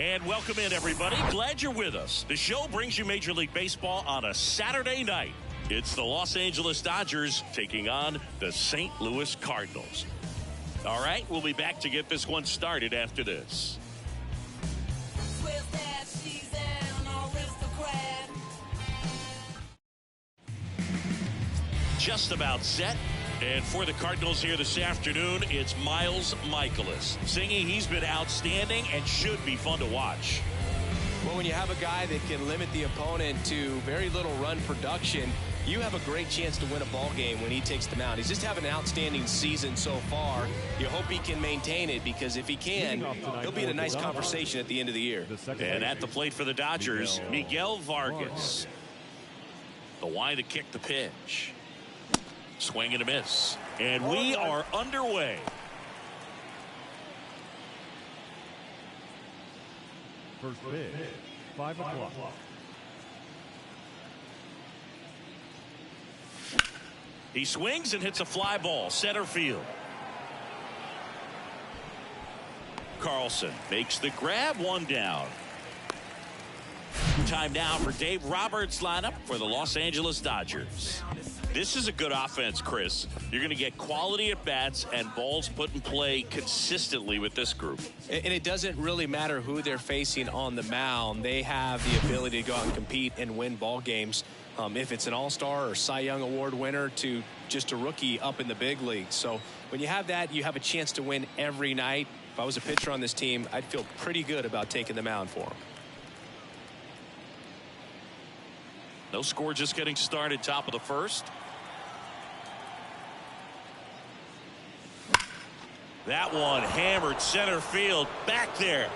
And welcome in, everybody. Glad you're with us. The show brings you Major League Baseball on a Saturday night. It's the Los Angeles Dodgers taking on the St. Louis Cardinals. All right, we'll be back to get this one started after this. Just about set. And for the Cardinals here this afternoon, it's Miles Michaelis. Singing, he's been outstanding and should be fun to watch. Well, when you have a guy that can limit the opponent to very little run production, you have a great chance to win a ball game when he takes the mound. He's just having an outstanding season so far. You hope he can maintain it, because if he can, he'll be in a nice conversation at the end of the year. And at the plate for the Dodgers, Miguel Vargas. The wide to kick the pitch. Swing and a miss. And we are underway. First pitch, 5 o'clock. He swings and hits a fly ball, center field. Carlson makes the grab, one down. Time now for Dave Roberts' lineup for the Los Angeles Dodgers. This is a good offense, Chris. You're going to get quality at bats and balls put in play consistently with this group. And it doesn't really matter who they're facing on the mound. They have the ability to go out and compete and win ball games. If it's an all-star or Cy Young Award winner to just a rookie up in the big leagues. So when you have that, you have a chance to win every night. If I was a pitcher on this team, I'd feel pretty good about taking the mound for him. No score, just getting started, top of the first. That one hammered center field, back there.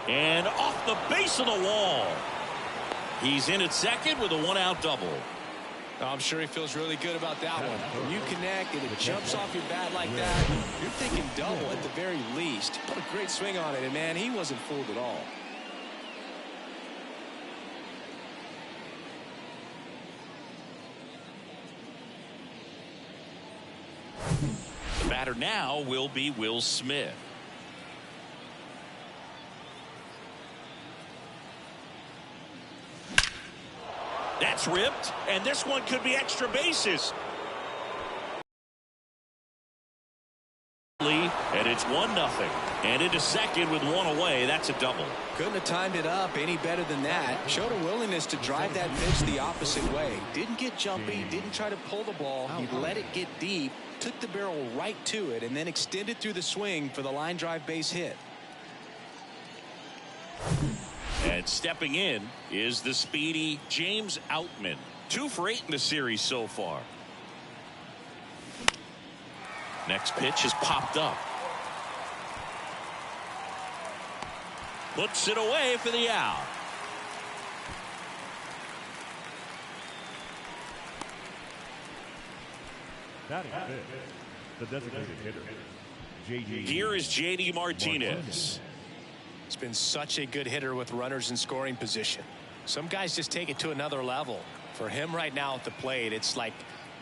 And off the base of the wall. He's in at second with a one-out double. I'm sure he feels really good about that one. When you connect and it jumps off your bat like that, you're thinking double at the very least. What a great swing on it, and man, he wasn't fooled at all. The batter now will be Will Smith. That's ripped, and this one could be extra bases. And it's 1-0. And into second with one away. That's a double. Couldn't have timed it up any better than that. Showed a willingness to drive that pitch the opposite way. Didn't get jumpy, didn't try to pull the ball. He let it get deep, took the barrel right to it, and then extended through the swing for the line drive base hit. And stepping in is the speedy James Outman. 2 for 8 in the series so far. Next pitch is popped up. Puts it away for the out. Batting fifth, the designated hitter, J.D. Here is J.D. Martinez. He's been such a good hitter with runners in scoring position. Some guys just take it to another level. For him right now at the plate, it's like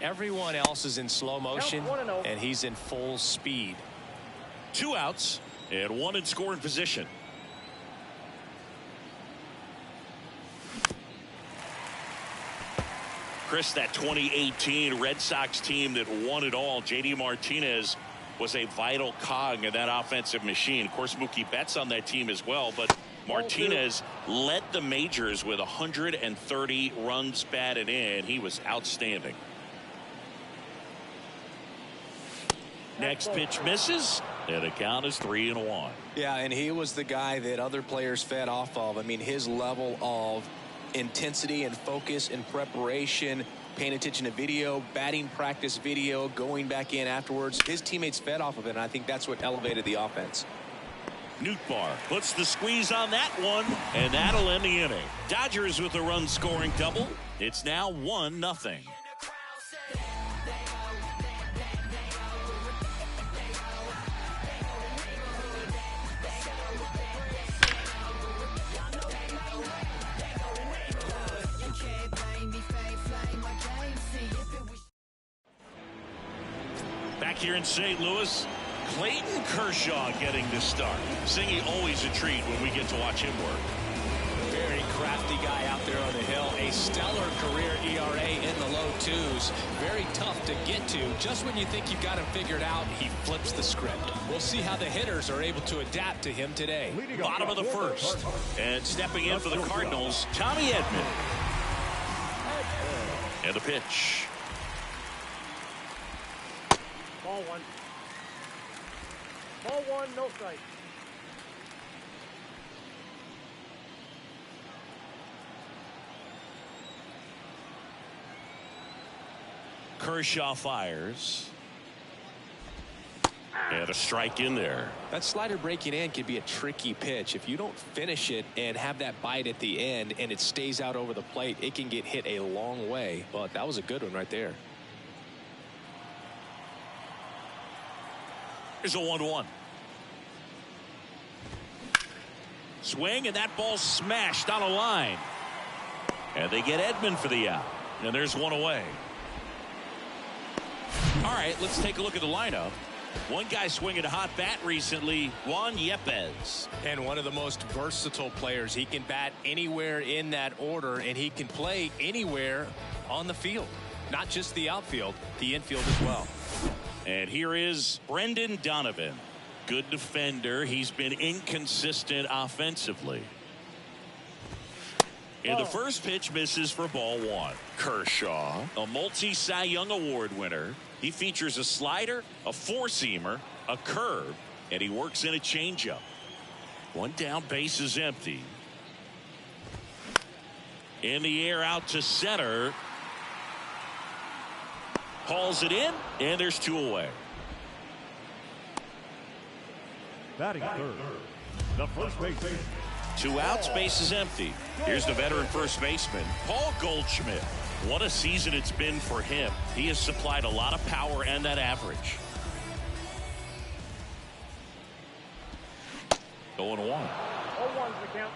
everyone else is in slow motion and he's in full speed. 2 outs and 1 in scoring position. Chris, that 2018 Red Sox team that won it all, J.D. Martinez was a vital cog in that offensive machine. Of course, Mookie Betts on that team as well, but Martinez led the majors with 130 runs batted in. He was outstanding. Next pitch misses, and the count is 3-1. Yeah, and he was the guy that other players fed off of. I mean, his level of intensity and focus and preparation, paying attention to video, batting practice video, going back in afterwards. His teammates fed off of it, and I think that's what elevated the offense. Nootbaar puts the squeeze on that one, and that'll end the inning. Dodgers with a run-scoring double. It's now 1-0. Back here in St. Louis, Clayton Kershaw getting the start. Singy, always a treat when we get to watch him work. Very crafty guy out there on the hill. A stellar career ERA in the low twos. Very tough to get to. Just when you think you've got him figured out, he flips the script. We'll see how the hitters are able to adapt to him today. Bottom of the first. And stepping in for the Cardinals, Tommy Edman. And the pitch. Ball one. Ball one, no strike. Kershaw fires. And a strike in there. That slider breaking in can be a tricky pitch. If you don't finish it and have that bite at the end and it stays out over the plate, it can get hit a long way. But that was a good one right there. Here's a 1-1. Swing, and that ball's smashed on a line. And they get Edman for the out. And there's one away. All right, let's take a look at the lineup. One guy swinging a hot bat recently, Juan Yepez. And one of the most versatile players. He can bat anywhere in that order, and he can play anywhere on the field. Not just the outfield, the infield as well. And here is Brendan Donovan. Good defender. He's been inconsistent offensively. And the first pitch misses for ball one. Kershaw, a multi-Cy Young Award winner. He features a slider, a four-seamer, a curve, and he works in a changeup. One down, base is empty. In the air out to center. Hauls it in, and there's two away. Batting third, the first baseman. Two outs, base is empty. Here's the veteran first baseman, Paul Goldschmidt. What a season it's been for him. He has supplied a lot of power and that average. 0-1. 0-1's the count.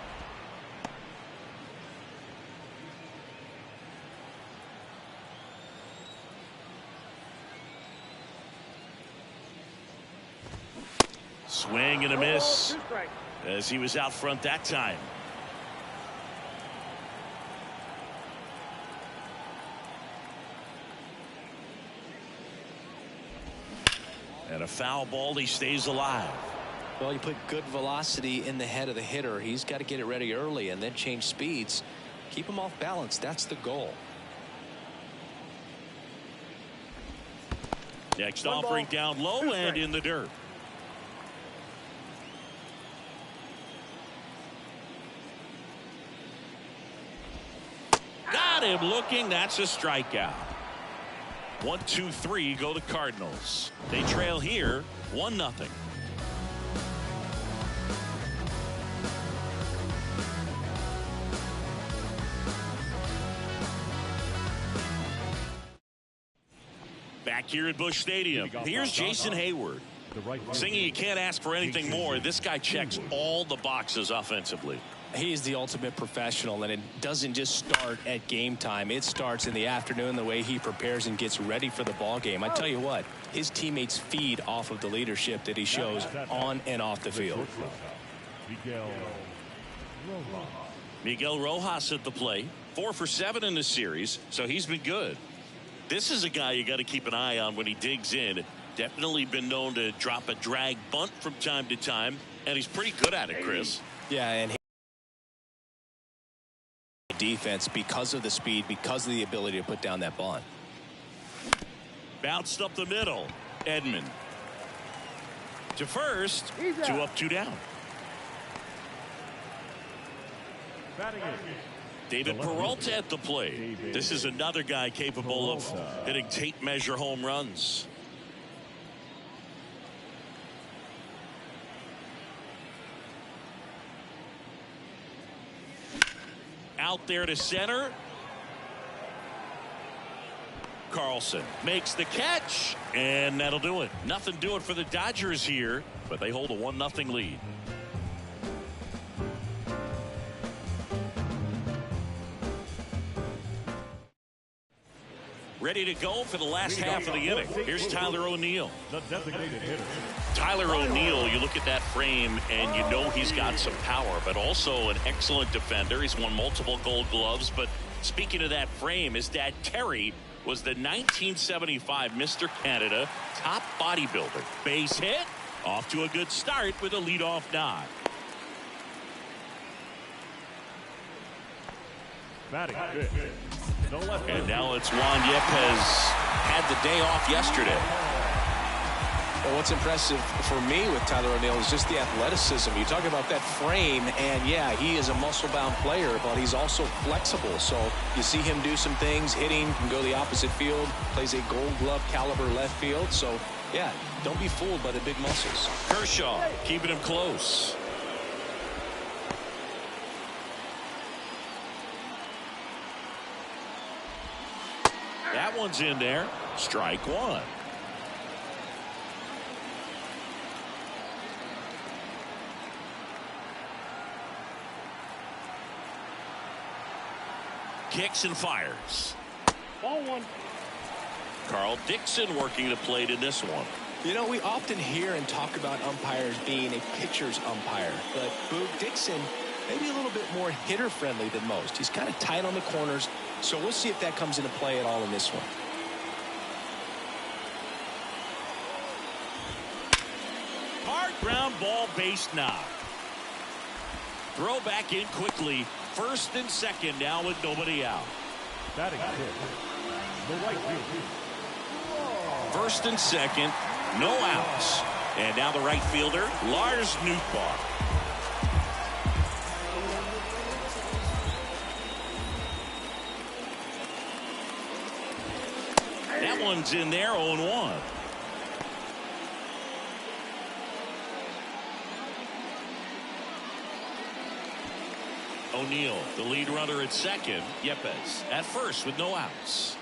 Swing and a miss 2 strikes. as he was out front that time. And a foul ball, he stays alive. Well, you put good velocity in the head of the hitter. He's got to get it ready early and then change speeds. Keep him off balance. That's the goal. Next One offering ball, down low 2 and strikes. in the dirt. Got him looking. That's a strikeout. 1, 2, 3 go the Cardinals. They trail here 1-0. Back here at Busch Stadium, here's Jason Hayward. Singy, you can't ask for anything more. This guy checks all the boxes offensively. He is the ultimate professional, and it doesn't just start at game time. It starts in the afternoon, the way he prepares and gets ready for the ball game. I tell you what, his teammates feed off of the leadership that he shows on and off the field. Miguel Rojas at the plate, 4 for 7 in the series, so he's been good. This is a guy you got to keep an eye on when he digs in. Definitely been known to drop a drag bunt from time to time, and he's pretty good at it, Chris. Yeah, and defense because of the speed, because of the ability to put down that bunt. Bounced up the middle. Edman to first. 2 up, 2 down. Batting eighth, David Peralta at the plate. This is another guy capable of hitting tape measure home runs. Out there to center. Carlson makes the catch, and that'll do it. Nothing doing for the Dodgers here, but they hold a 1-0 lead. Ready to go for the last half of the inning. Here's Tyler O'Neill. The designated hitter. Tyler O'Neill, you look at that frame and you know he's got some power, but also an excellent defender. He's won multiple Gold Gloves. But speaking of that frame, his dad Terry was the 1975 Mr. Canada top bodybuilder. Base hit, off to a good start with a leadoff nod. Batting fifth. The left And field. now it's Juan Yepez, had the day off yesterday. Well, what's impressive for me with Tyler O'Neill is just the athleticism. You talk about that frame, and yeah, he is a muscle-bound player, but he's also flexible. So you see him do some things, hitting, can go the opposite field, plays a Gold Glove caliber left field. So yeah, don't be fooled by the big muscles. Kershaw keeping him close. That one's in there. Strike one. Kicks and fires. Ball one. Carl Dixon working the plate in this one. You know, we often hear and talk about umpires being a pitcher's umpire, but Boog Dixon maybe a little bit more hitter-friendly than most. He's kind of tight on the corners, so we'll see if that comes into play at all in this one. Hard ground ball, base knock. Throw back in quickly. First and second now with nobody out. Batting fifth. The right field. First and second, no outs. And now the right fielder, Lars Nootbaar. That one's in there, 0-1. O'Neill, the lead runner at second. Yepez at first with no outs.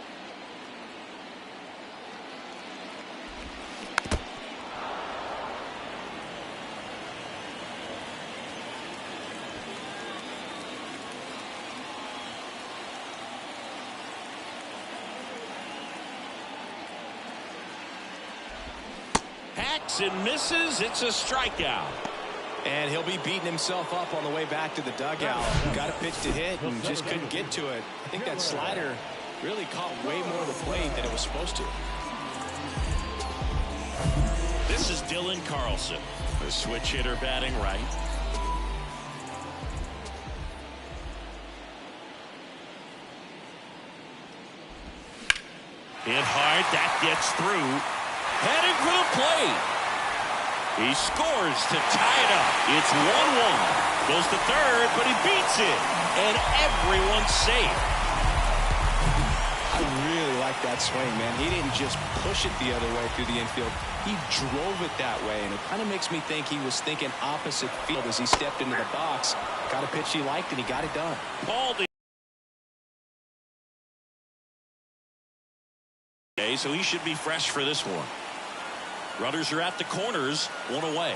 Hacks and misses. It's a strikeout. And he'll be beating himself up on the way back to the dugout. Got a pitch to hit and just couldn't get to it. I think that slider really caught way more of the plate than it was supposed to. This is Dylan Carlson, the switch hitter batting right. Hit hard, that gets through. Heading for the plate. He scores to tie it up. It's 1-1. Goes to third, but he beats it. And everyone's safe. I really like that swing, man. He didn't just push it the other way through the infield. He drove it that way, and it kind of makes me think he was thinking opposite field as he stepped into the box. Got a pitch he liked, and he got it done. Okay, so he should be fresh for this one. Runners are at the corners, one away.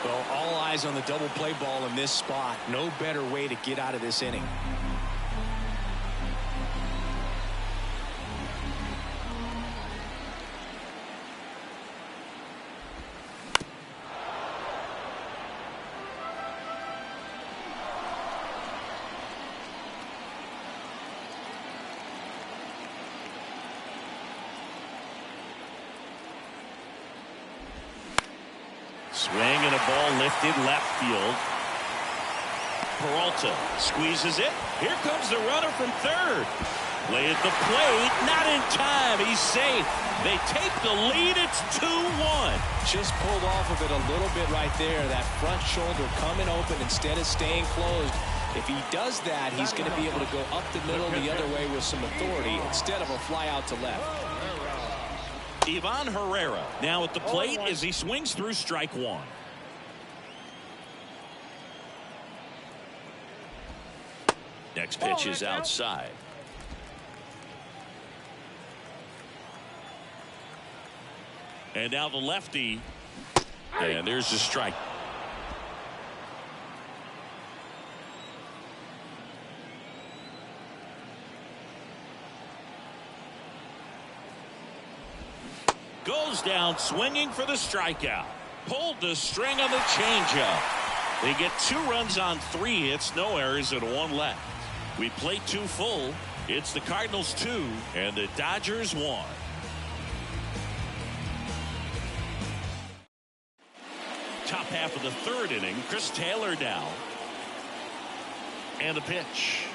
Well, all eyes on the double play ball in this spot. No better way to get out of this inning. Swing and a ball lifted left field. Peralta squeezes it. Here comes the runner from third. Play at the plate, not in time. He's safe. They take the lead. It's 2-1. Just pulled off of it a little bit right there. That front shoulder coming open instead of staying closed. If he does that, he's going to be able to go up the middle the other way with some authority instead of a fly out to left. Ivan Herrera now at the plate as he swings through strike one. Next pitch is outside. And now the lefty. And there's the strike. Settles down, swinging for the strikeout. Pulled the string on the changeup. They get 2 runs on 3 hits, no errors, and 1 left. We play 2 full. It's the Cardinals 2 and the Dodgers 1. Top half of the 3rd inning. Chris Taylor down. And the pitch.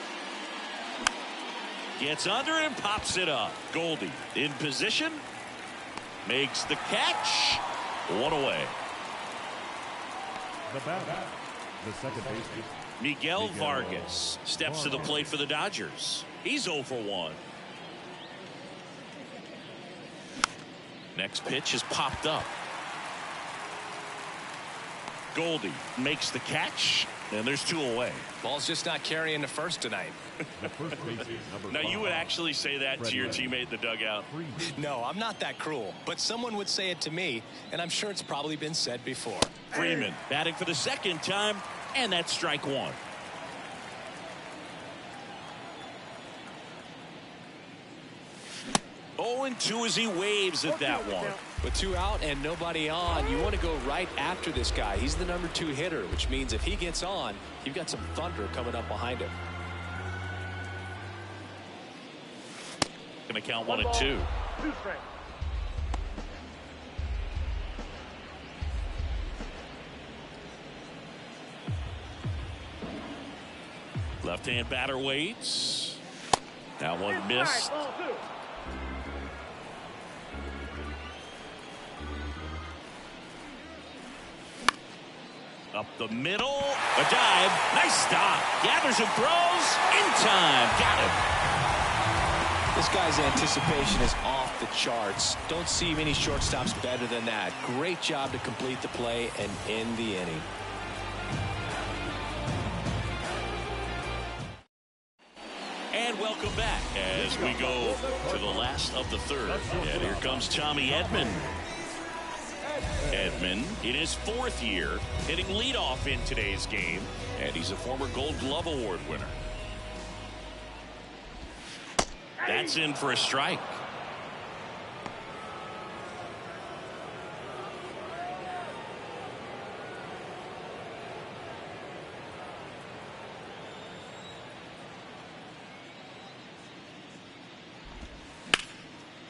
Gets under and pops it up. Goldie in position. Makes the catch. 1 away. The batter, the second baseman, Miguel Vargas steps to the plate for the Dodgers. He's 0 for 1. Next pitch is popped up. Goldie makes the catch, and there's 2 away. Ball's just not carrying the first tonight. the first baseman, number Now, 5. you would actually say that to your teammate in the dugout. No, I'm not that cruel, but someone would say it to me, and I'm sure it's probably been said before. Freeman batting for the 2nd time, and that's strike 1. Oh, and 2 as he waves at that one. With 2 out and nobody on, you want to go right after this guy. He's the number 2 hitter, which means if he gets on, you've got some thunder coming up behind him. Going to count 1 and 2. 2 strikes. Left-hand batter waits. That one missed. Ball 2. Up the middle, a dive, nice stop, gathers and throws, in time, got him. This guy's anticipation is off the charts. Don't see many shortstops better than that. Great job to complete the play and end the inning. And welcome back as we go to the last of the 3rd. And here comes Tommy Edman. Edman in his 4th year hitting leadoff in today's game, and he's a former Gold Glove Award winner. That's in for a strike.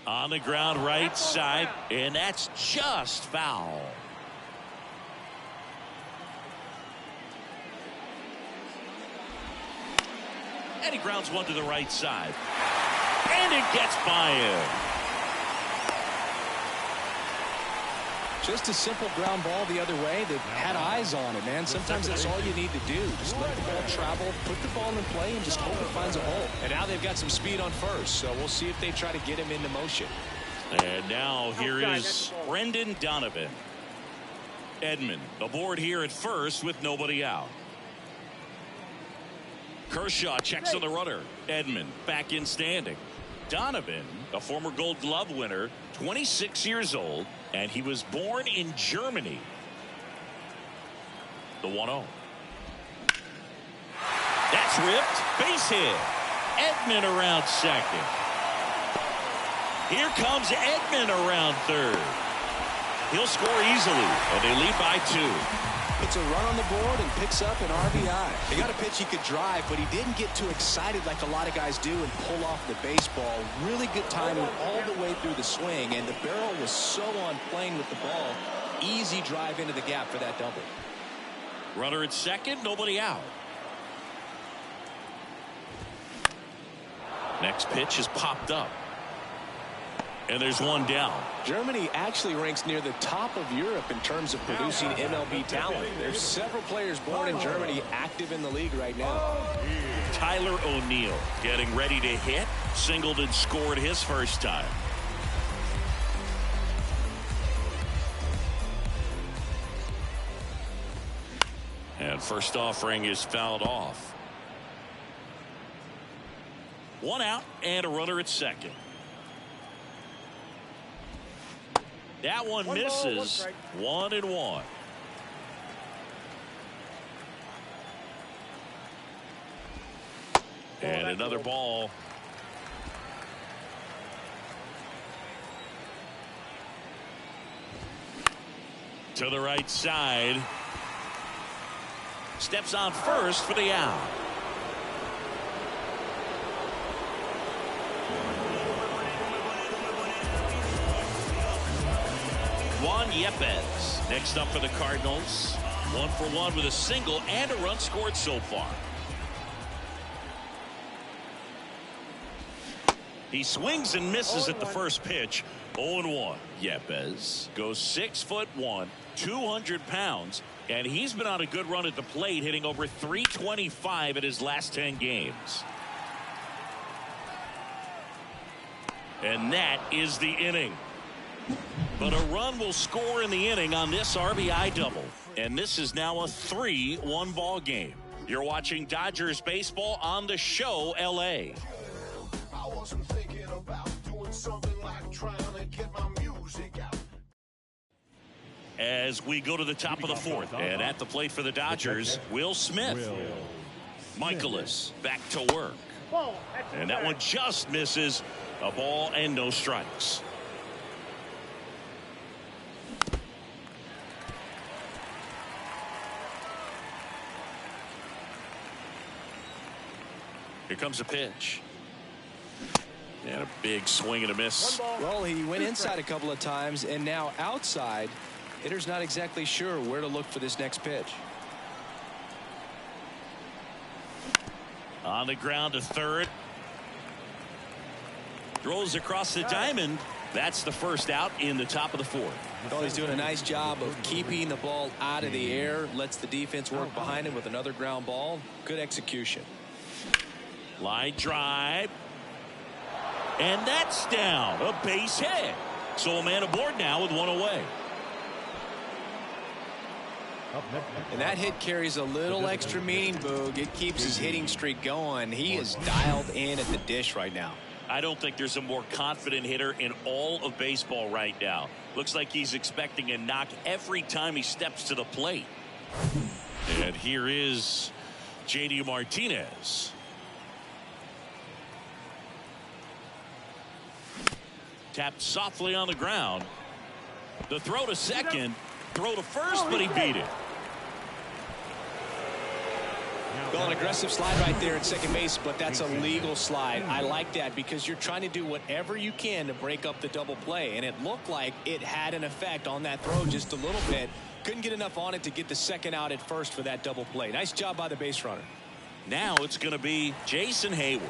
On the ground right side, and that's just foul. And he grounds 1 to the right side. And it gets by him. Just a simple ground ball the other way that had eyes on it, man. Sometimes that's all you need to do. Just let the ball travel, put the ball in play, and just hope it finds a hole. And now they've got some speed on first, so we'll see if they try to get him into motion. And now here is Brendan Donovan. Edman aboard here at first with nobody out. Kershaw checks on the runner. Edman back in standing. Donovan, a former Gold Glove winner, 26 years old, and he was born in Germany. The 1-0. That's ripped. Base hit. Edman around second. Here comes Edman around 3rd. He'll score easily, and they lead by 2. Puts a run on the board and picks up an RBI. He got a pitch he could drive, but he didn't get too excited like a lot of guys do and pull off the baseball. Really good timing all the way through the swing, and the barrel was so on plane with the ball. Easy drive into the gap for that double. Runner at second, nobody out. Next pitch is popped up. And there's 1 down. Germany actually ranks near the top of Europe in terms of producing MLB talent. There's several players born in Germany active in the league right now. Tyler O'Neill getting ready to hit. Singled and scored his first time. And first offering is fouled off. 1 out and a runner at second. That one misses. 1-1. And another ball. To the right side. Steps on first for the out. Juan Yepez next up for the Cardinals. 1 for 1 with a single and a run scored so far. He swings and misses at the first pitch. 0-1. Yepez goes 6'1", 200 pounds, and he's been on a good run at the plate, hitting over .325 in his last 10 games. And that is the inning. But a run will score in the inning on this RBI double. And this is now a 3-1 ball game. You're watching Dodgers baseball on the show LA. I wasn't thinking about doing something like trying to get my music out. As we go to the top of the fourth, and at the plate for the Dodgers, Will Smith. Michaelis back to work. And that one just misses. A ball and no strikes. Here comes a pitch. And a big swing and a miss. Well, he went inside a couple of times, and now outside. Hitter's not exactly sure where to look for this next pitch. On the ground to third. Throws across the diamond. That's the first out in the top of the fourth. Well, he's doing a nice job of keeping the ball out of the air. Lets the defense work behind him with another ground ball. Good execution. Line drive. And that's down. A base hit. So a man aboard now with one away. And that hit carries a little extra meaning, Boog. It keeps his hitting streak going. He is dialed in at the dish right now. I don't think there's a more confident hitter in all of baseball right now. Looks like he's expecting a knock every time he steps to the plate. And here is JD Martinez. Tapped softly on the ground. The throw to second. Throw to first, but he beat it. Well, an aggressive slide right there at second base, but that's a legal slide. I like that because you're trying to do whatever you can to break up the double play, and it looked like it had an effect on that throw just a little bit. Couldn't get enough on it to get the second out at first for that double play. Nice job by the base runner. Now it's going to be Jason Hayward.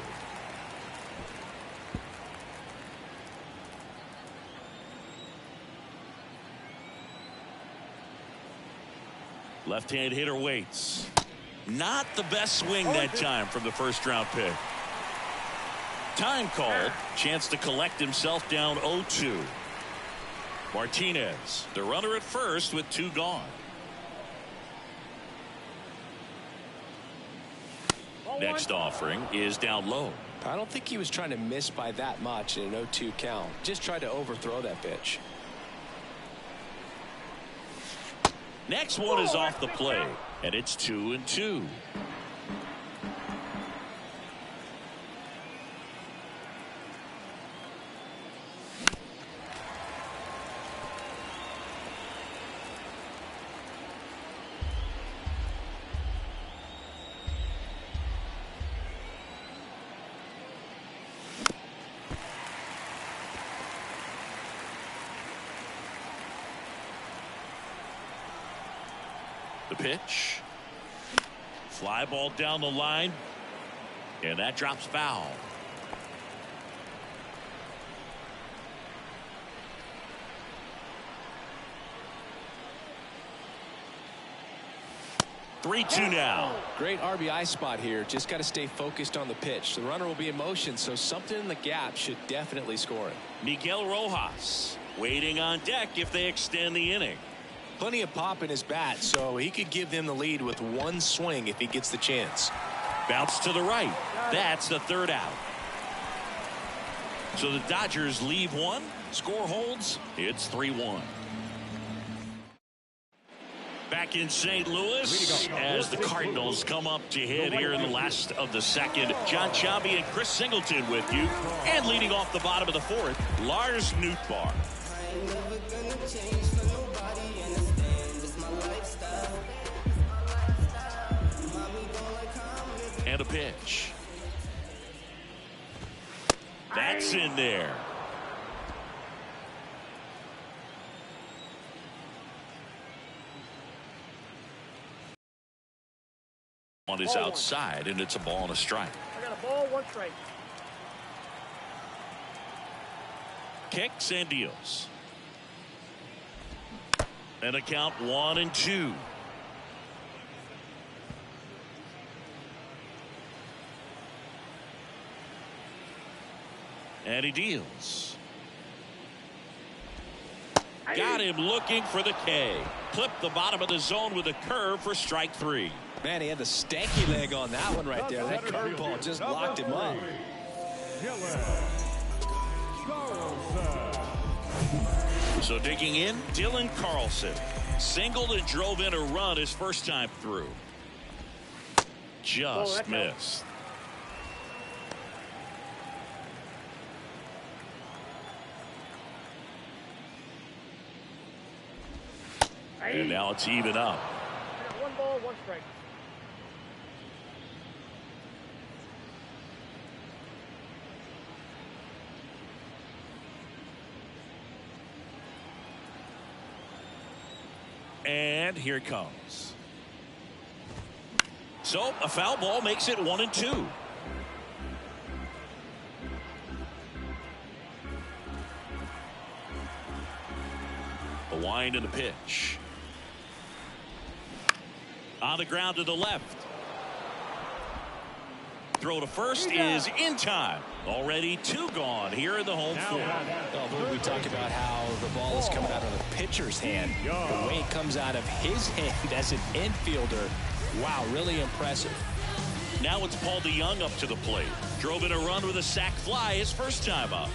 Left-hand hitter waits. Not the best swing that time from the first round pick. Time called. Chance to collect himself down 0-2. Martinez, the runner at first with two gone. Next offering is down low. I don't think he was trying to miss by that much in an 0-2 count. Just tried to overthrow that pitch. Next one is off the play, and it's 2-2. The pitch. Fly ball down the line. And that drops foul. Three-two now. Great RBI spot here. Just got to stay focused on the pitch. The runner will be in motion, so something in the gap should definitely score it. Miguel Rojas waiting on deck if they extend the inning. Plenty of pop in his bat, so he could give them the lead with one swing if he gets the chance. Bounce to the right. That's the third out. So the Dodgers leave one. Score holds. It's 3-1. Back in St. Louis as the Cardinals come up to hit here in the last of the second. John Chambi and Chris Singleton with you. And leading off the bottom of the fourth, Lars Nootbaar. And a pitch. That's in there. One is outside, and it's a ball and a strike. I got a ball, 1 strike. Kicks and deals. And a count 1-2. And he deals. Got him looking for the K. Clipped the bottom of the zone with a curve for strike 3. Man, he had the stanky leg on that one right there. That curveball just locked him up. So digging in, Dylan Carlson. Singled and drove in a run his first time through. Just missed. And now it's even up. I got 1 ball, 1 strike. And here it comes. So a foul ball makes it 1-2. A wind and a pitch. On the ground to the left. Throw to first is in time. Already 2 gone here in the home field. We talk about how the ball is coming out of the pitcher's hand. The way it comes out of his hand as an infielder. Wow, really impressive. Now it's Paul DeYoung up to the plate. Drove in a run with a sac fly his first time up.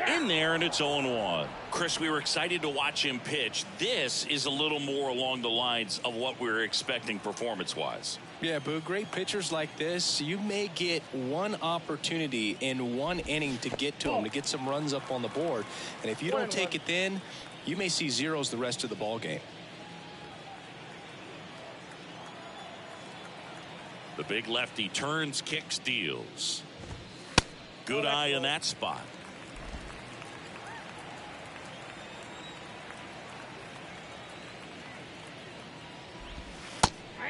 In there, and it's 0-1. Chris, we were excited to watch him pitch. This is a little more along the lines of what we were expecting performance-wise. Yeah, Boo, great pitchers like this, you may get one opportunity in 1 inning to get to them, to get some runs up on the board. And if you don't take it then, you may see zeros the rest of the ball game. The big lefty turns, kicks, deals. Good eye in that spot.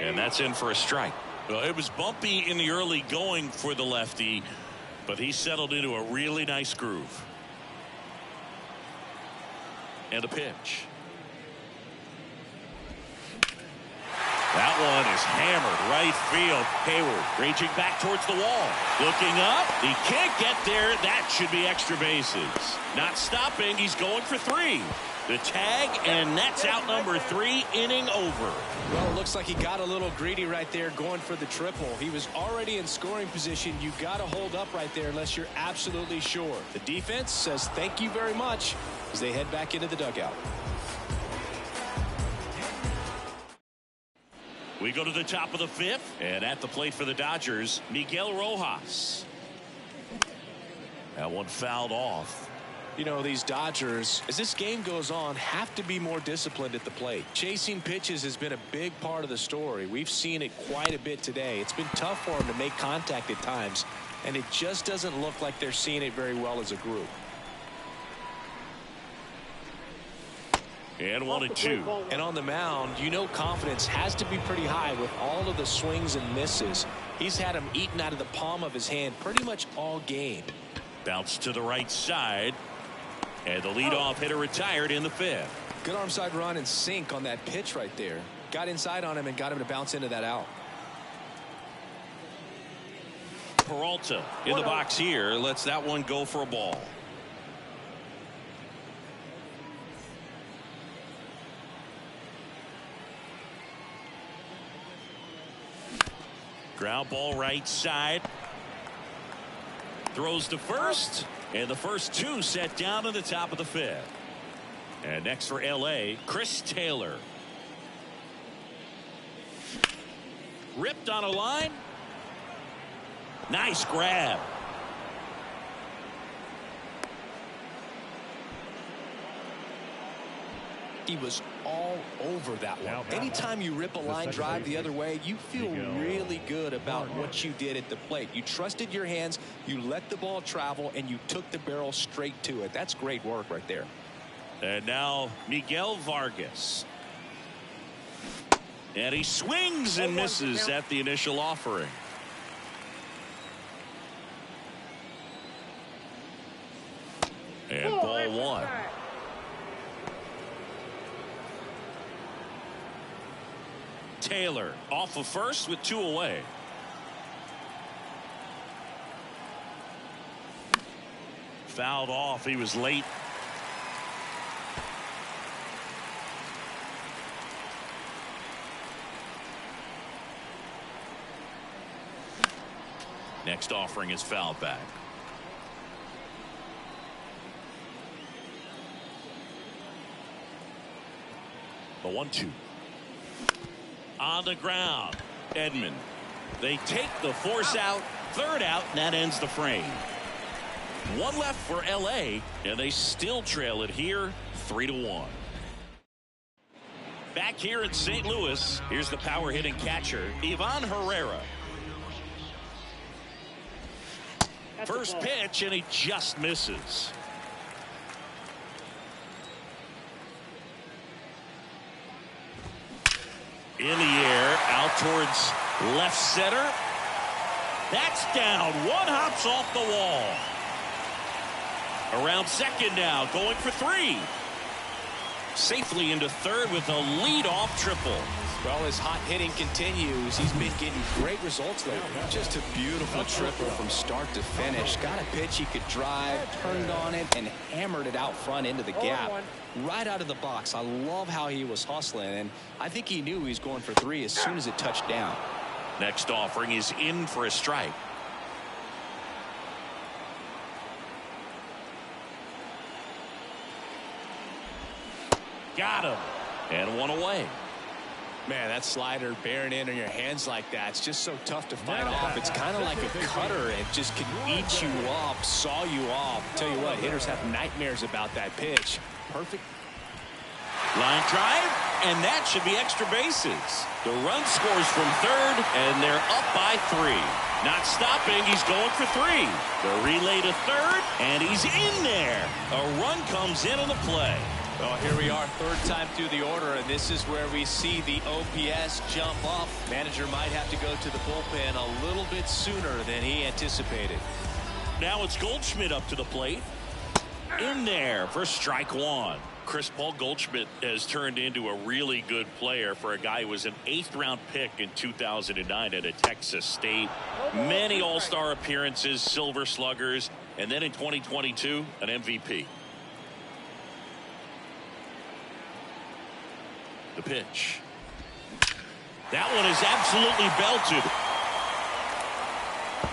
And that's in for a strike. Well, it was bumpy in the early going for the lefty, but he settled into a really nice groove. And a pitch. That one is hammered right field. Hayward raging back towards the wall. Looking up. He can't get there. That should be extra bases. Not stopping. He's going for 3. The tag, and that's out number 3, inning over. Well, it looks like he got a little greedy right there going for the triple. He was already in scoring position. You got to hold up right there unless you're absolutely sure. The defense says thank you very much as they head back into the dugout. We go to the top of the 5th, and at the plate for the Dodgers, Miguel Rojas. That one fouled off. You know, these Dodgers, as this game goes on, have to be more disciplined at the plate. Chasing pitches has been a big part of the story. We've seen it quite a bit today. It's been tough for them to make contact at times, and it just doesn't look like they're seeing it very well as a group. And 1-2. And on the mound, you know confidence has to be pretty high with all of the swings and misses. He's had them eaten out of the palm of his hand pretty much all game. Bounce to the right side. And the leadoff hitter retired in the 5th. Good arm side run and sink on that pitch right there. Got inside on him and got him to bounce into that out. Peralta in the box here. Lets that one go for a ball. Ground ball right side. Throws to first. And the first 2 set down to the top of the 5th. And next for L.A., Chris Taylor. Ripped on a line. Nice grab. He was all over that one. Anytime you rip a line drive the other way, you feel really good about what you did at the plate. You trusted your hands, you let the ball travel, and you took the barrel straight to it. That's great work right there. And now Miguel Vargas. And he swings and misses at the initial offering. And ball one. Taylor off of first with 2 away. Fouled off. He was late. Next offering is fouled back. The 1-2. On the ground. Edman. They take the force out. Third out. And that ends the frame. 1 left for LA. And they still trail it here 3-1. Back here in St. Louis. Here's the power hitting catcher, Ivan Herrera. First pitch, and he just misses. In the air, out towards left center. That's down. 1 hops off the wall. Around second now, going for 3. Safely into third with a leadoff triple. Well, his hot hitting continues. He's been getting great results lately. Just a beautiful triple from start to finish. Got a pitch he could drive, turned on it, and hammered it out front into the gap. Right out of the box. I love how he was hustling, and I think he knew he was going for 3 as soon as it touched down. Next offering is in for a strike. Got him. And 1 away. Man, that slider bearing in on your hands like that, it's just so tough to fight off. It's kind of like a cutter. It just can eat you up, saw you off. Tell you what, hitters have nightmares about that pitch. Perfect. Line drive, and that should be extra bases. The run scores from third, and they're up by 3. Not stopping, he's going for 3. The relay to third, and he's in there. A run comes in on the play. Well, here we are, third time through the order, and this is where we see the OPS jump up. Manager might have to go to the bullpen a little bit sooner than he anticipated. Now it's Goldschmidt up to the plate. In there for strike 1. Chris Paul Goldschmidt has turned into a really good player for a guy who was an 8th-round pick in 2009 at Texas State. Many all-star appearances, silver sluggers, and then in 2022, an MVP. The pitch. That one is absolutely belted.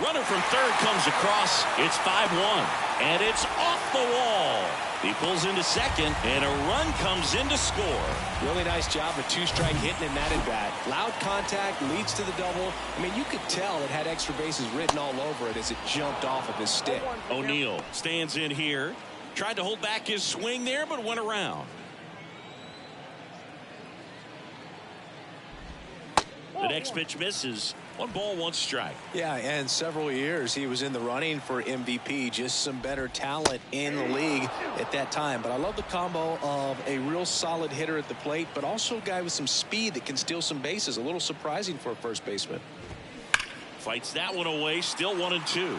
Runner from third comes across. It's 5-1. And it's off the wall. He pulls into second, and a run comes in to score. Really nice job of 2-strike hitting in that at bat. Loud contact leads to the double. I mean, you could tell it had extra bases written all over it as it jumped off of his stick. O'Neill stands in here. Tried to hold back his swing there, but went around. The next pitch misses. 1 ball, 1 strike. Yeah, and several years he was in the running for MVP. Just some better talent in the league at that time. But I love the combo of a real solid hitter at the plate, but also a guy with some speed that can steal some bases. A little surprising for a first baseman. Fights that one away. Still 1-2.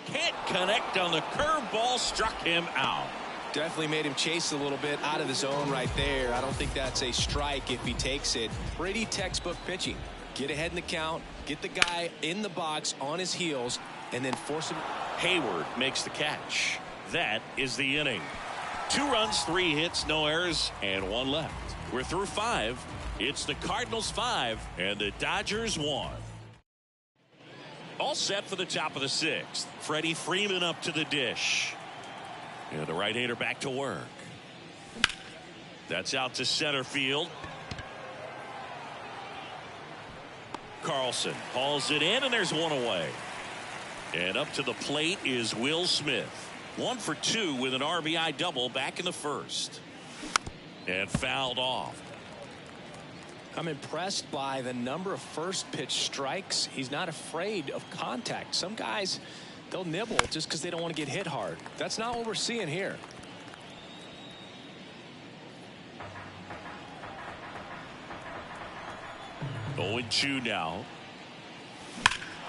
Can't connect on the curveball, struck him out. Definitely made him chase a little bit out of the zone right there. I don't think that's a strike if he takes it. Pretty textbook pitching. Get ahead in the count, get the guy in the box on his heels, and then force him. Hayward makes the catch. That is the inning. 2 runs, 3 hits, no errors, and 1 left. We're through 5. It's the Cardinals 5 and the Dodgers 1. All set for the top of the 6th. Freddie Freeman up to the dish. And the right-hander back to work. That's out to center field. Carlson hauls it in, and there's one away. And up to the plate is Will Smith. 1 for 2 with an RBI double back in the first. And fouled off. I'm impressed by the number of first pitch strikes. He's not afraid of contact. Some guys, they'll nibble just because they don't want to get hit hard. That's not what we're seeing here. Going 2 now.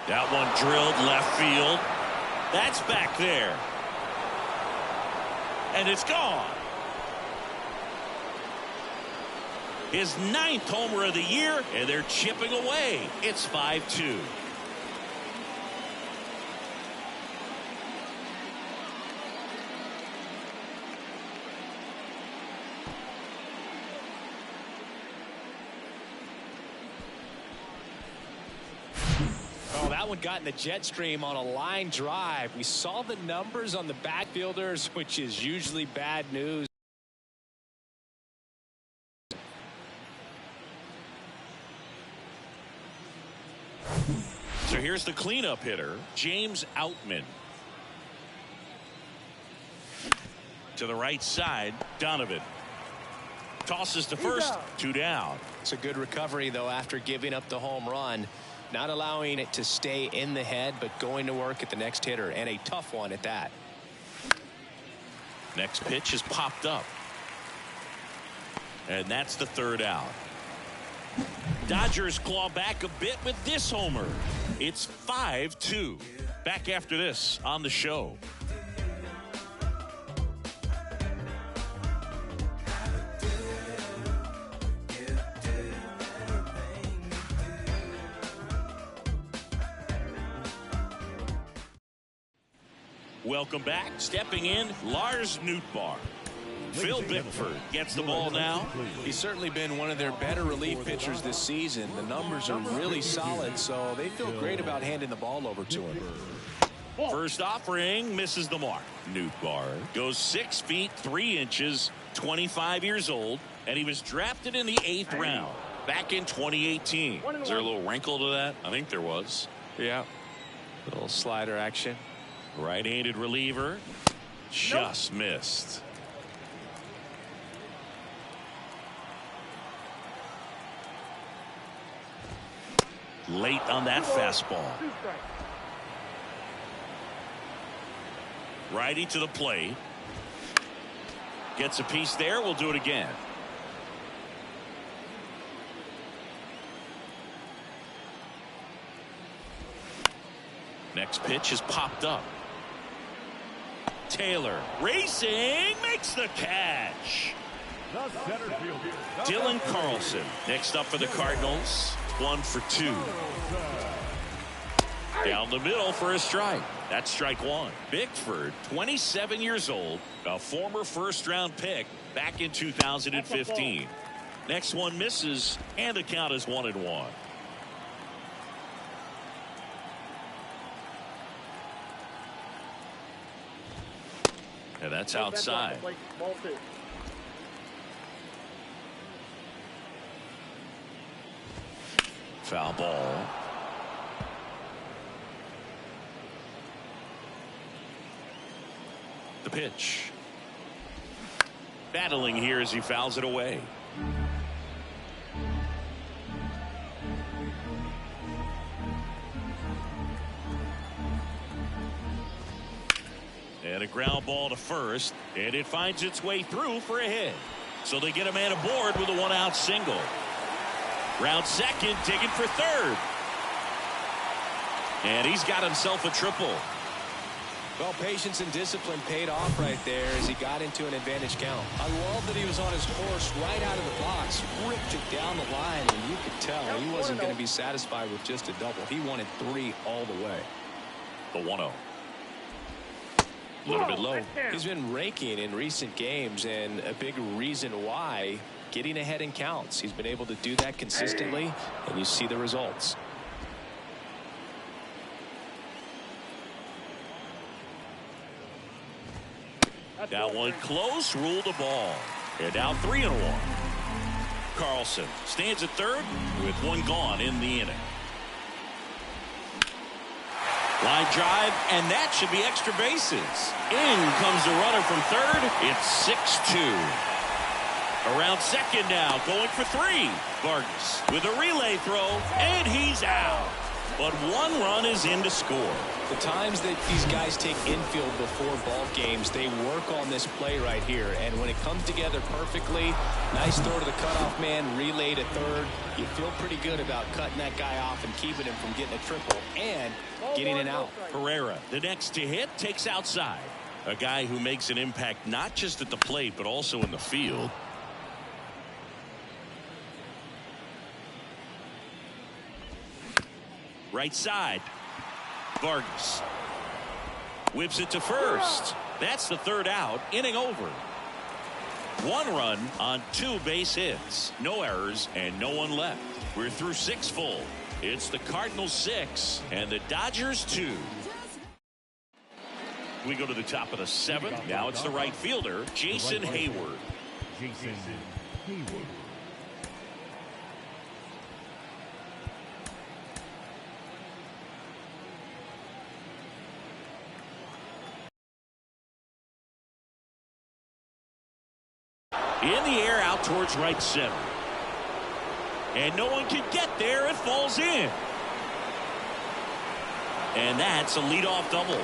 That one drilled left field. That's back there. And it's gone. His 9th homer of the year, and they're chipping away. It's 5-2. Oh, that one got in the jet stream on a line drive. We saw the numbers on the backfielders, which is usually bad news. So here's the cleanup hitter, James Outman. To the right side, Donovan. Tosses to first, 2 down. It's a good recovery, though, after giving up the home run. Not allowing it to stay in the head, but going to work at the next hitter, and a tough one at that. Next pitch is popped up. And that's the 3rd out. Dodgers claw back a bit with this homer. It's 5-2. Back after this on the show. Welcome back. Stepping in, Lars Nootbaar. Phil Bickford gets the ball now. He's certainly been one of their better relief pitchers this season. The numbers are really solid, so they feel great about handing the ball over to him. First offering misses the mark. Nootbaar goes 6 feet 3 inches, 25 years old, and he was drafted in the 8th round back in 2018. Is there a little wrinkle to that? I think there was. Yeah. A little slider action. Right-handed reliever. Just missed. Late on that fastball. Righty to the plate. Gets a piece there. We'll do it again. Next pitch is popped up. Taylor racing, makes the catch. The center fielder, Dylan Carlson next up for the Cardinals. 1 for 2. Down the middle for a strike. That's strike 1. Bickford, 27 years old, a former first-round pick back in 2015. Next one misses, and the count is 1-1. And that's outside. Foul ball. The pitch. Battling here as he fouls it away. And a ground ball to first, and it finds its way through for a hit. So they get a man aboard with a 1-out single. Round second, digging for third. And he's got himself a triple. Well, patience and discipline paid off right there as he got into an advantage count. I love that he was on his horse right out of the box, ripped it down the line, and you could tell he wasn't going to be satisfied with just a double. He wanted 3 all the way. The 1-0. A little bit low. He's been raking in recent games, and a big reason why, getting ahead in counts. He's been able to do that consistently, and you see the results. That one close, ruled the ball. And now 3-1. Carlson stands at third with 1 gone in the inning. Line drive, and that should be extra bases. In comes the runner from third. It's 6-2. Around second now, going for three. Vargas with a relay throw, and he's out. But one run is in to score. The times that these guys take infield before ball games, they work on this play right here. And when it comes together perfectly, nice throw to the cutoff man, relay to third. You feel pretty good about cutting that guy off and keeping him from getting a triple and getting an out. Herrera, the next to hit, takes outside. A guy who makes an impact not just at the plate, but also in the field. Right side. Vargas whips it to first. That's the third out. Inning over. One run on 2 base hits. No errors and no one left. We're through 6 full. It's the Cardinals 6 and the Dodgers 2. We go to the top of the 7th. Now it's the right fielder, Jason Hayward. Jason Hayward. In the air out towards right center. And no one can get there. It falls in. And that's a leadoff double.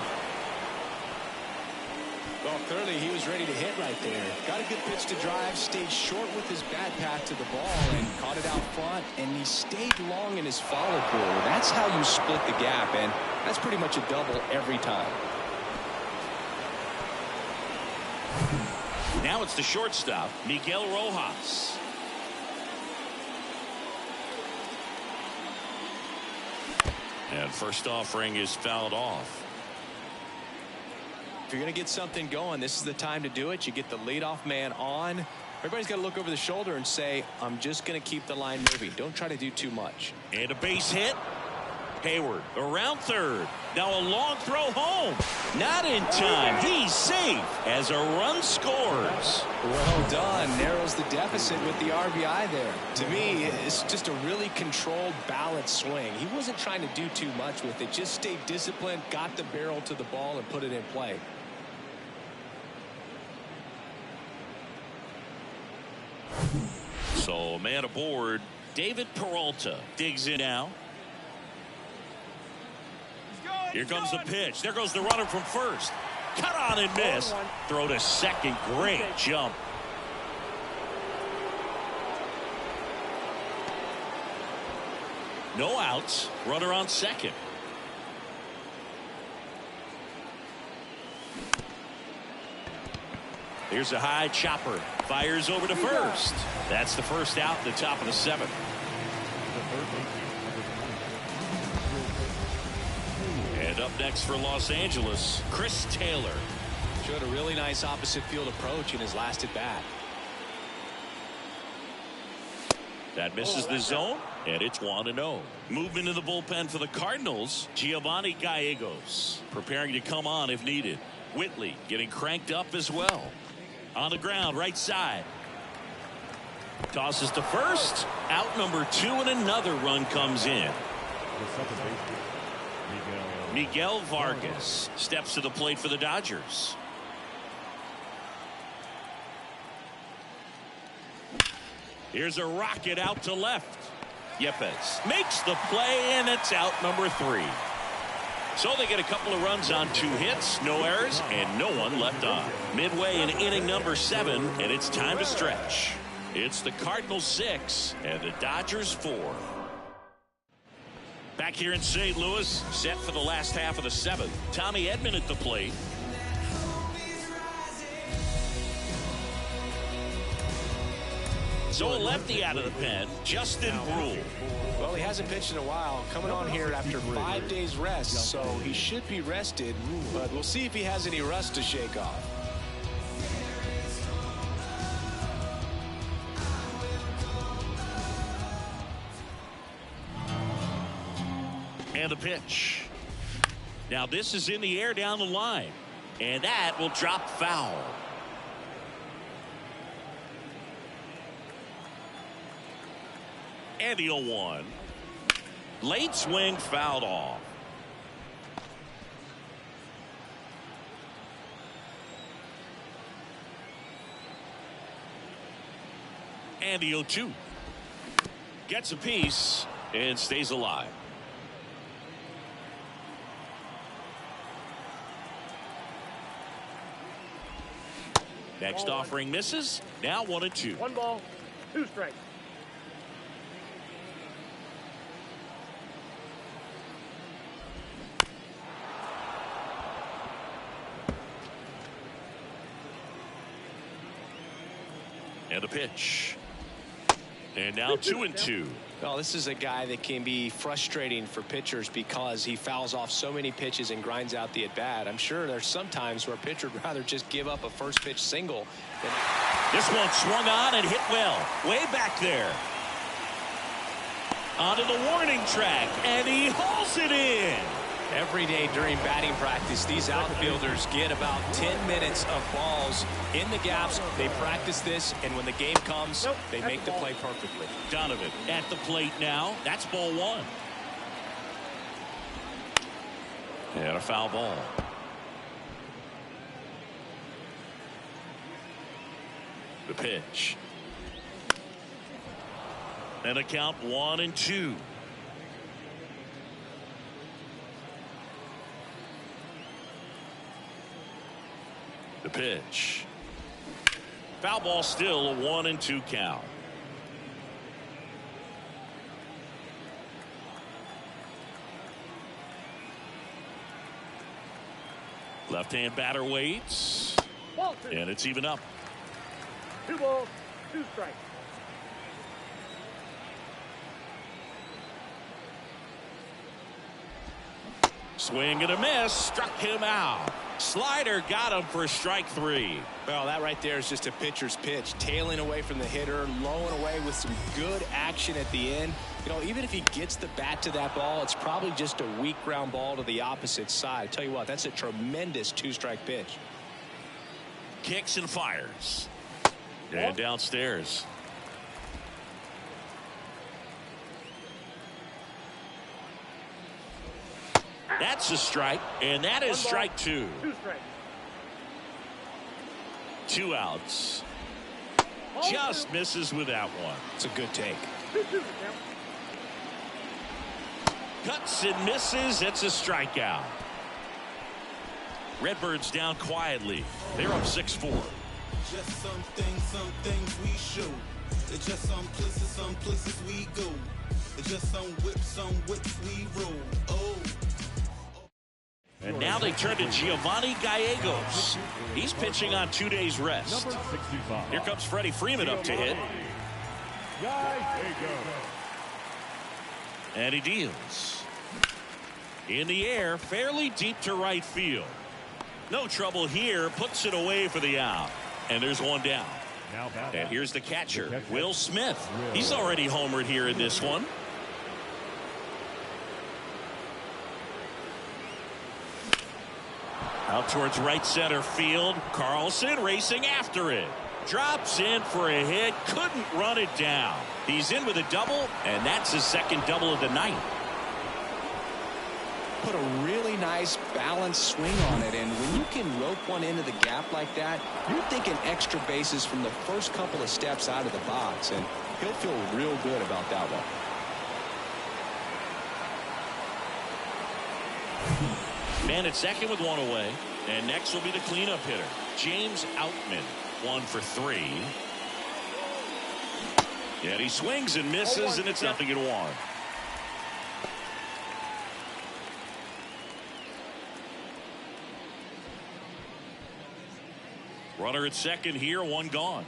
Well, clearly he was ready to hit right there. Got a good pitch to drive, stayed short with his bat path to the ball and caught it out front, and he stayed long in his follow through. That's how you split the gap, and that's pretty much a double every time. Now it's the shortstop, Miguel Rojas. And first offering is fouled off. If you're going to get something going, this is the time to do it. You get the leadoff man on. Everybody's got to look over the shoulder and say, I'm just going to keep the line moving. Don't try to do too much. And a base hit. Hayward around third. Now a long throw home. Not in time. He's safe as a run scores. Well done. Narrows the deficit with the RBI there. To me, it's just a really controlled, balanced swing. He wasn't trying to do too much with it. Just stayed disciplined, got the barrel to the ball, and put it in play. So man aboard. David Peralta digs in now. Here comes the pitch. There goes the runner from first. Cut on and miss. Throw to second. Great jump. No outs. Runner on second. Here's a high chopper. Fires over to first. That's the first out at the top of the 7th. And up next for Los Angeles, Chris Taylor. Showed a really nice opposite field approach in his last at bat. That misses the zone, and it's 1-0. Movement in the bullpen for the Cardinals, Giovanni Gallegos preparing to come on if needed. Whitley getting cranked up as well. On the ground, right side. Tosses to first. Out number 2, and another run comes in. Miguel Vargas steps to the plate for the Dodgers. Here's a rocket out to left. Yepes makes the play, and it's out number 3. So they get a couple of runs on 2 hits, no errors, and no one left on. Midway in inning number 7, and it's time to stretch. It's the Cardinals 6 and the Dodgers 4. Back here in St. Louis, set for the last half of the 7th. Tommy Edman at the plate. So a lefty out of the pen, Justin Brule. Well, he hasn't pitched in a while. Coming on here after 5 days rest, so he should be rested. But we'll see if he has any rust to shake off. And the pitch. Now this is in the air down the line. And that will drop foul. And the 0-1. Late swing fouled off. And the 0-2. Gets a piece and stays alive. Next Ball offering misses. Now 1-2. 1 ball, 2 strikes. And a pitch. And now 2-2. Well, this is a guy that can be frustrating for pitchers because he fouls off so many pitches and grinds out the at-bat. I'm sure there's some times where a pitcher would rather just give up a first pitch single. This one swung on and hit well. Way back there. Onto the warning track. And he hauls it in. Every day during batting practice, these outfielders get about 10 minutes of balls in the gaps. They practice this, and when the game comes, they make the play perfectly. Donovan at the plate now. That's ball 1. And a foul ball. The pitch. And a count 1-2. The pitch. Foul ball, still a 1-2 count. Left-hand batter waits. Ball 2. And it's even up. 2 balls, 2 strikes. Swing and a miss. Struck him out. Slider got him for strike 3. Well, that right there is just a pitcher's pitch. Tailing away from the hitter, lowing away with some good action at the end. You know, even if he gets the bat to that ball, it's probably just a weak ground ball to the opposite side. I tell you what, that's a tremendous 2-strike pitch. Kicks and fires. And downstairs. That's a strike, and that is strike 2. 2 strikes. 2 outs. Just misses with that one. It's a good take. 2-2 count. Cuts and misses. It's a strikeout. Redbirds down quietly. They're up 6-4. Just some things we show. It's just some places we go. It's just some whips we roll. Oh. And now they turn to Giovanni Gallegos. He's pitching on 2 days rest. Number 65. Here comes Freddie Freeman up to hit. Gallegos. And he deals. In the air, fairly deep to right field. No trouble here. Puts it away for the out. And there's one down. Now back. And here's the catcher, Will Smith. He's already homered here in this one. Out towards right center field. Carlson racing after it. Drops in for a hit. Couldn't run it down. He's in with a double, and that's his second double of the night. Put a really nice balanced swing on it, and when you can rope one into the gap like that, you're thinking extra bases from the first couple of steps out of the box, and he'll feel real good about that one. Man at second with 1 away. And next will be the cleanup hitter, James Outman. 1 for 3. And he swings and misses, and it's 0-1. Runner at second here, 1 gone.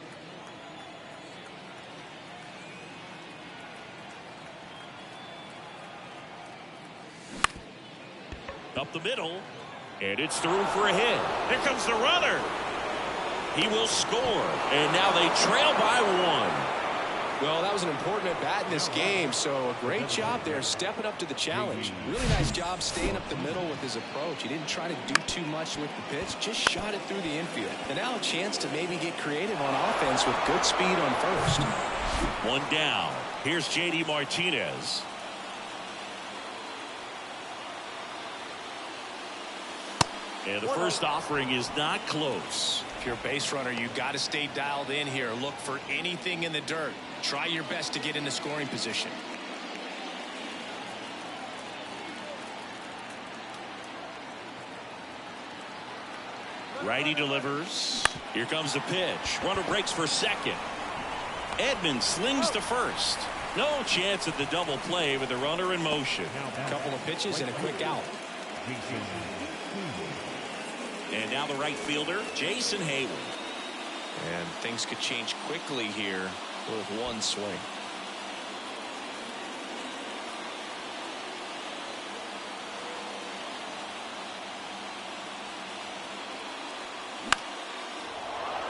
Up the middle, and it's through for a hit. Here comes the runner. He will score, and now they trail by 1. Well, that was an important at-bat in this game, so a great job there stepping up to the challenge. Really nice job staying up the middle with his approach. He didn't try to do too much with the pitch, just shot it through the infield. And now a chance to maybe get creative on offense with good speed on first. 1 down. Here's J.D. Martinez. And the first offering is not close. If you're a base runner, you've got to stay dialed in here. Look for anything in the dirt. Try your best to get into scoring position. Righty delivers. Here comes the pitch. Runner breaks for second. Edmonds slings to first. No chance at the double play with the runner in motion. A couple of pitches and a quick out. And now the right fielder, Jason Hayward. And things could change quickly here with one swing.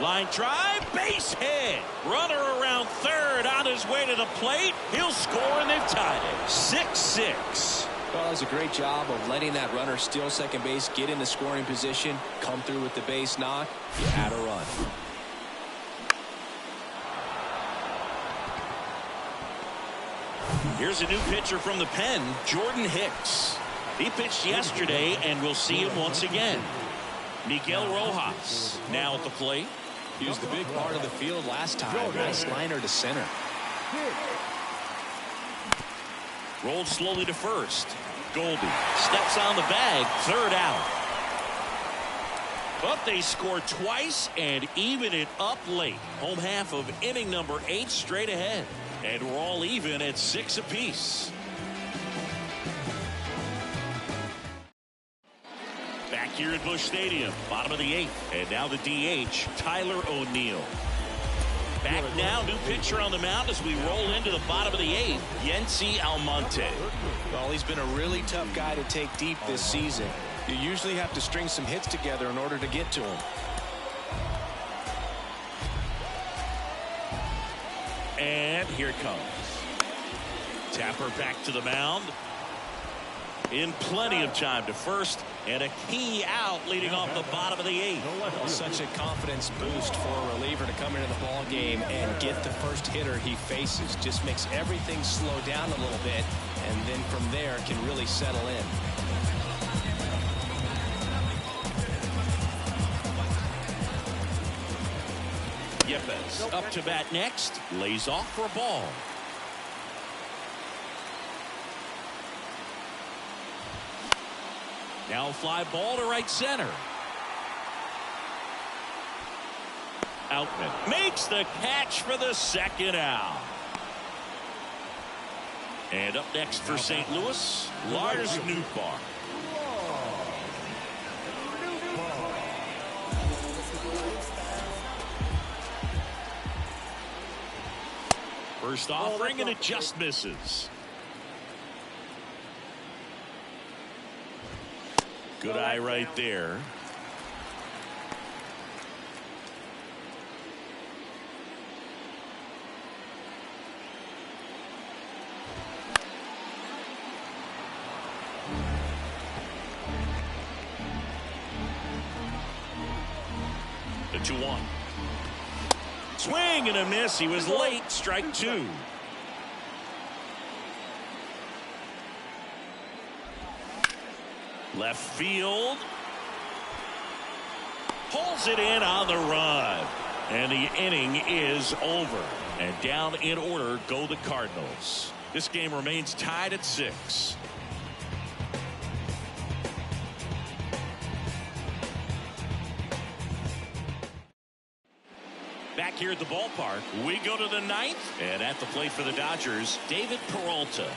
Line drive, base hit. Runner around third on his way to the plate. He'll score, and they've tied it. 6-6. Well, that was a great job of letting that runner steal second base, get into scoring position, come through with the base knock. You had a run. Here's a new pitcher from the pen, Jordan Hicks. He pitched yesterday, and we'll see him once again. Miguel Rojas now at the plate. He was the big part of the field last time. Nice liner to center. Rolled slowly to first. Goldie steps on the bag, third out. But they score twice and even it up late. Home half of inning number 8 straight ahead. And we're all even at 6 apiece. Back here at Busch Stadium, bottom of the 8th. And now the DH, Tyler O'Neill. Back now, new pitcher on the mound as we roll into the bottom of the 8th, Yency Almonte. Well, he's been a really tough guy to take deep this season. You usually have to string some hits together in order to get to him. And here it comes. Tapper back to the mound. In plenty of time to first, and a key out leading off the bottom of the 8th. Well, such a confidence boost for a reliever to come into the ball game and get the first hitter he faces. Just makes everything slow down a little bit, and then from there can really settle in. Yepes up to bat next, lays off for a ball. Now a fly ball to right center. Outman makes the catch for the second out. And up next for St. Louis, Lars Nootbaar. First offering, and it just misses. Good eye right there. The 2-1. Swing and a miss. He was late. Strike 2. Left field. Pulls it in on the run. And the inning is over. And down in order go the Cardinals. This game remains tied at 6. Back here at the ballpark, we go to the 9th. And at the plate for the Dodgers, David Peralta.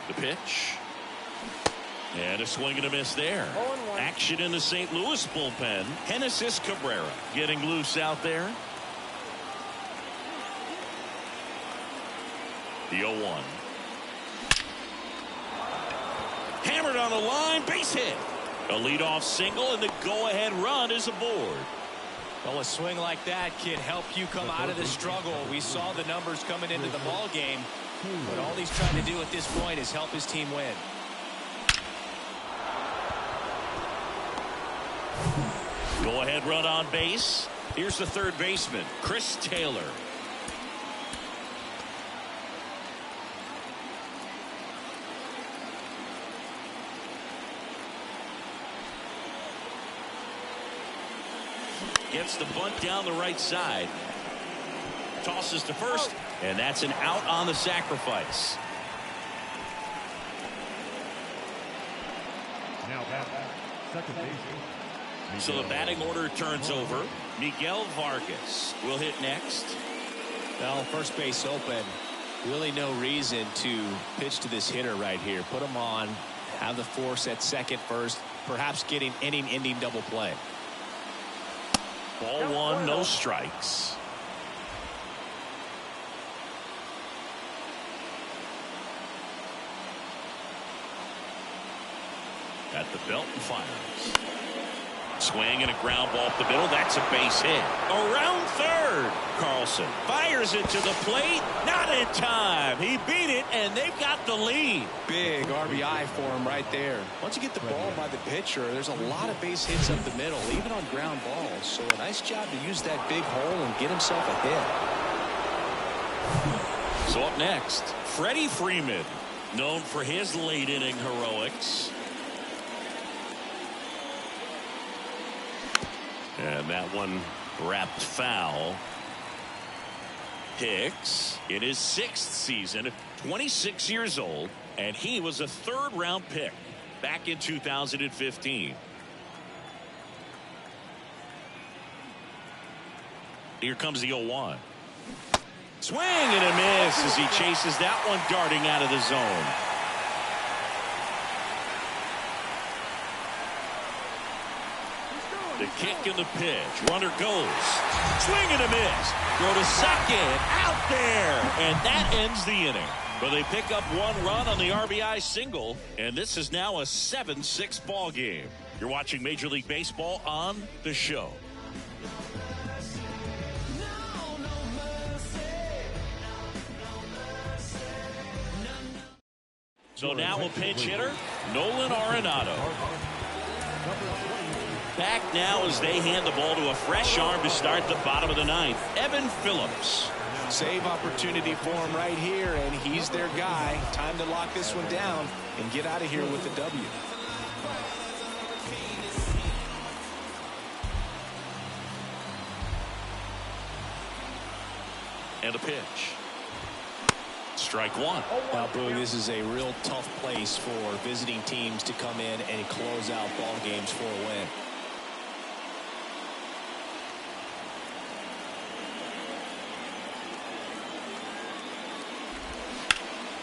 The pitch. And a swing and a miss there. Action in the St. Louis bullpen. Genesis Cabrera getting loose out there. The 0-1. Hammered on the line, base hit. A leadoff single, and the go-ahead run is aboard. Well, a swing like that can help you come out of the struggle. We saw the numbers coming into the ball game, but all he's trying to do at this point is help his team win. Go-ahead run on base. Here's the third baseman, Chris Taylor. Gets the bunt down the right side. Tosses to first, and that's an out on the sacrifice. Now at second base. So the batting order turns over. Miguel Vargas will hit next. Well, first base open. Really no reason to pitch to this hitter right here. Put him on. Have the force at second first. Perhaps getting inning-ending double play. Ball one, no strikes. At the belt and fires. Swing and a ground ball up the middle. That's a base hit. Around third. Carlson fires it to the plate. Not in time. He beat it, and they've got the lead. Big RBI for him right there. Once you get the ball by the pitcher, there's a lot of base hits up the middle, even on ground balls. So a nice job to use that big hole and get himself a hit. So up next, Freddie Freeman, known for his late inning heroics. And that one wrapped foul. Hicks in his 6th season, 26 years old, and he was a 3rd-round pick back in 2015. Here comes the 0-1. Swing and a miss as he chases that one darting out of the zone. The kick and the pitch. Runner goes. Swing and a miss. Go to second. Out there. And that ends the inning. But they pick up 1 run on the RBI single. And this is now a 7-6 ball game. You're watching Major League Baseball on The Show. So now a pinch hitter, Nolan Arenado. Back now as they hand the ball to a fresh arm to start the bottom of the 9th. Evan Phillips. Save opportunity for him right here, and he's their guy. Time to lock this one down and get out of here with the W. And a pitch. Strike one. Now, Boog, this is a real tough place for visiting teams to come in and close out ball games for a win.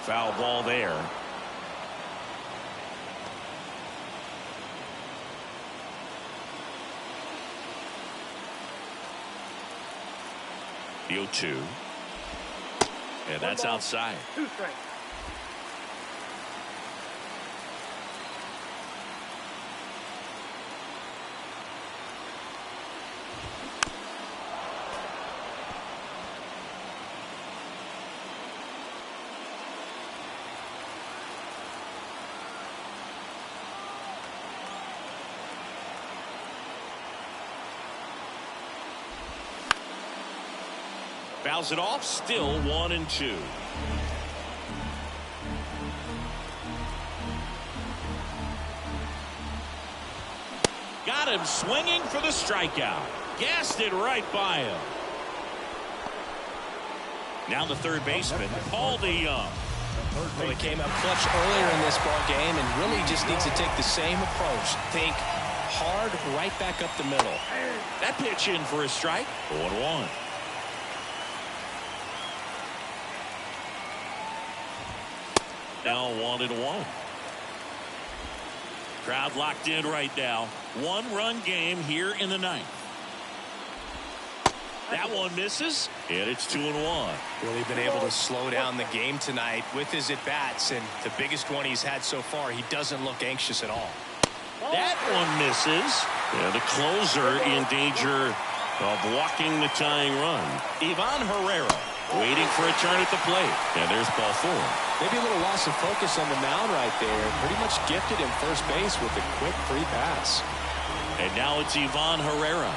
Foul ball there. The 0-2. And that's outside. 2 strikes. Fouls it off. Still 1-2. Got him swinging for the strikeout. Gassed it right by him. Now the third baseman, Paul DeYoung. Well, he came up clutch earlier in this ball game and really just needs to take the same approach. Think hard right back up the middle. That pitch in for a strike. 0-1. Now 1-1. Crowd locked in right now. 1-run game here in the 9th. That one misses, and it's 2-1. Really been able to slow down the game tonight with his at-bats, and the biggest one he's had so far, he doesn't look anxious at all. That one misses. And the closer in danger of walking the tying run. Ivan Herrera waiting for a turn at the plate. And there's ball 4. Maybe a little loss of focus on the mound right there. Pretty much gifted him first base with a quick free pass. And now it's Ivan Herrera.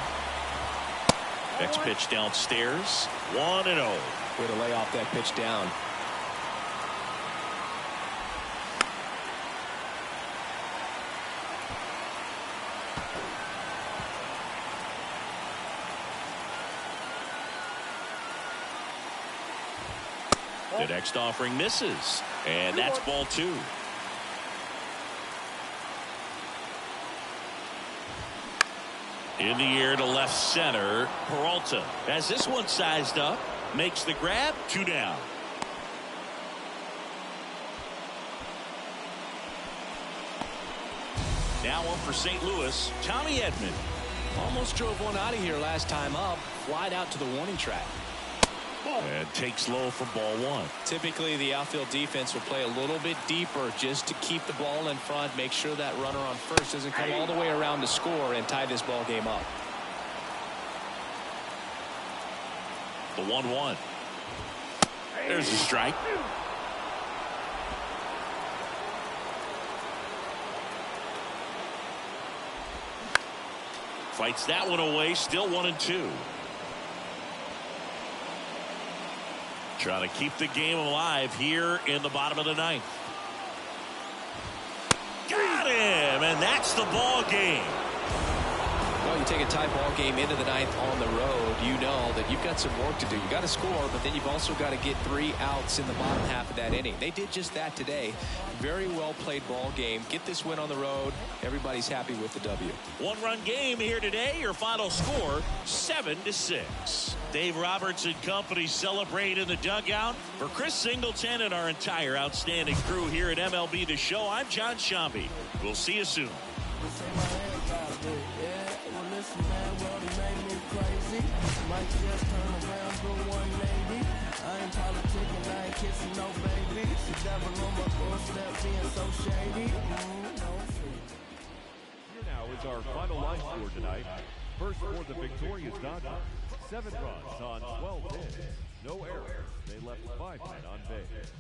Next pitch downstairs. 1-0. Way to lay off that pitch down. The next offering misses. And that's ball 2. In the air to left center. Peralta has this one sized up. Makes the grab. 2 down. Now on for St. Louis, Tommy Edman. Almost drove one out of here last time up. Flied out to the warning track. And takes low for ball 1. Typically, the outfield defense will play a little bit deeper just to keep the ball in front, make sure that runner on first doesn't come all the way around to score and tie this ball game up. The 1-1. There's a strike. Fights that one away. Still 1-2. Trying to keep the game alive here in the bottom of the 9th. Got him, and that's the ball game. Well, you take a tie ball game into the 9th on the road, you know that you've got some work to do. You got to score, but then you've also got to get 3 outs in the bottom half of that inning. They did just that today. Very well played ball game. Get this win on the road. Everybody's happy with the W. 1-run game here today. Your final score 7-6. Dave Roberts and company celebrate in the dugout. For Chris Singleton and our entire outstanding crew here at MLB The Show, I'm John Shambi. We'll see you soon. Listen, man, well, he made me crazy. Might just turn around for 180. I ain't politicking, I ain't kissing no baby. The devil on my doorstep being so shady. Here now is our final line score tonight. First for the victorious Dodgers, 7 runs on 12 hits, no errors. They left 5 men on base.